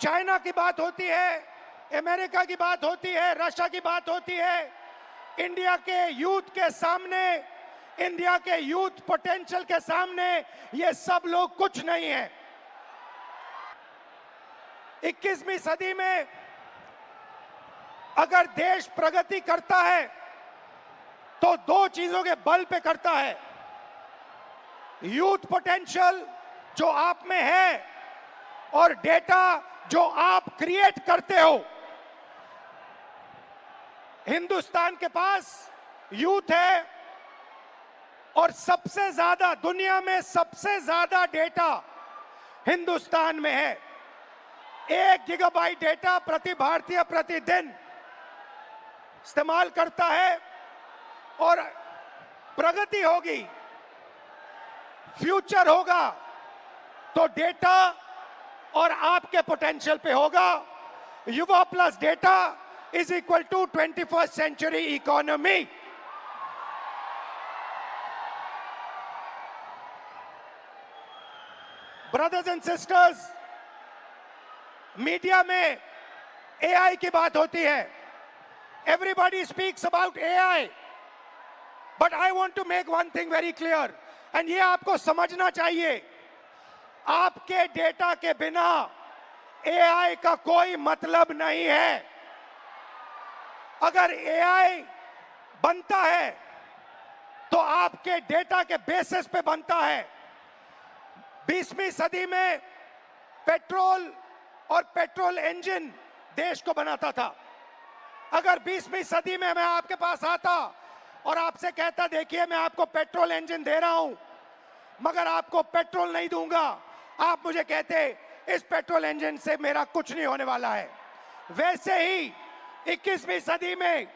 China की बात होती है, अमेरिका की बात होती है, रशिया की बात होती है, इंडिया के यूथ के सामने, इंडिया के यूथ पोटेंशियल के सामने ये सब लोग कुछ नहीं है। 21वीं सदी में अगर देश प्रगति करता है तो दो चीजों के बल पे करता है, यूथ पोटेंशियल जो आप में है और डेटा जो आप क्रिएट करते हो। हिंदुस्तान के पास यूथ है और सबसे ज्यादा, दुनिया में सबसे ज्यादा डेटा हिंदुस्तान में है। 1 गीगाबाइट डेटा प्रति भारतीय प्रतिदिन इस्तेमाल करता है और प्रगति होगी, फ्यूचर होगा तो डेटा और आपके पोटेंशियल पे होगा। युवा plus data is equal to 21st century economy. Brothers and sisters, media में एआई की बात होती है, everybody speaks about AI, but I want to make one thing very clear, and ये आपको समझना चाहिए, आपके डेटा के बिना एआई का कोई मतलब नहीं है। अगर एआई बनता है तो आपके डेटा के बेसिस पे बनता है। 20वीं सदी में पेट्रोल और पेट्रोल इंजन देश को बनाता था। अगर 20वीं सदी में मैं आपके पास आता और आपसे कहता, देखिए मैं आपको पेट्रोल इंजन दे रहा हूं मगर आपको पेट्रोल नहीं दूंगा, आप मुझे कहते इस पेट्रोल इंजन से मेरा कुछ नहीं होने वाला है। वैसे ही 21वीं सदी में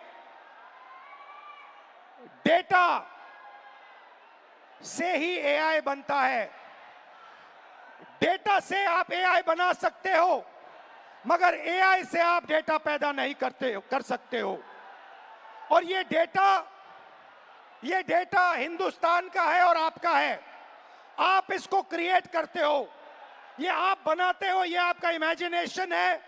डेटा से ही एआई बनता है। डेटा से आप एआई बना सकते हो मगर एआई से आप डेटा पैदा नहीं कर सकते हो। और ये डेटा हिंदुस्तान का है और आपका है। आप इसको क्रिएट करते हो, ये आप बनाते हो, ये आपका इमेजिनेशन है,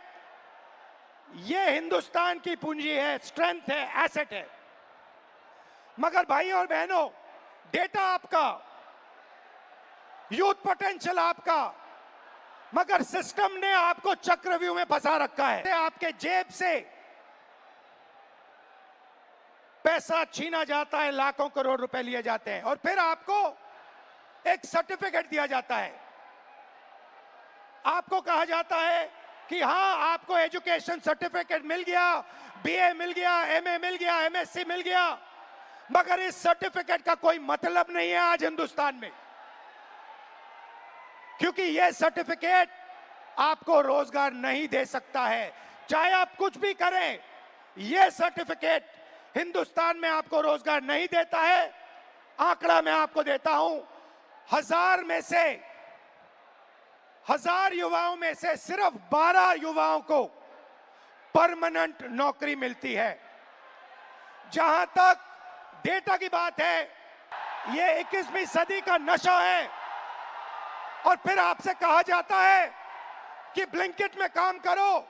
ये हिंदुस्तान की पूंजी है, स्ट्रेंथ है, एसेट है। मगर भाई और बहनों, डेटा आपका, यूथ पोटेंशियल आपका, मगर सिस्टम ने आपको चक्रव्यूह में फंसा रखा है। आपके जेब से पैसा छीना जाता है, लाखों करोड़ रुपए लिए जाते हैं और फिर आपको एक सर्टिफिकेट दिया जाता है। आपको कहा जाता है कि हां, आपको एजुकेशन सर्टिफिकेट मिल गया, बीए मिल गया, एमए मिल गया, एमएससी मिल गया, मगर इस सर्टिफिकेट का कोई मतलब नहीं है आज हिंदुस्तान में, क्योंकि यह सर्टिफिकेट आपको रोजगार नहीं दे सकता है। चाहे आप कुछ भी करें, यह सर्टिफिकेट हिंदुस्तान में आपको रोजगार नहीं देता है। आंकड़ा मैं आपको देता हूं, 1000 युवाओं में से सिर्फ 12 युवाओं को परमानेंट नौकरी मिलती है। जहां तक डेटा की बात है, यह 21वीं सदी का नशा है। और फिर आपसे कहा जाता है कि ब्लिंकिट में काम करो,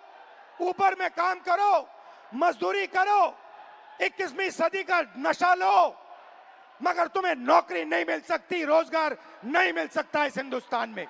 ऊबर में काम करो, मजदूरी करो, 21वीं सदी का नशा लो, मगर तुम्हें नौकरी नहीं मिल सकती, रोजगार नहीं मिल सकता इस हिंदुस्तान में।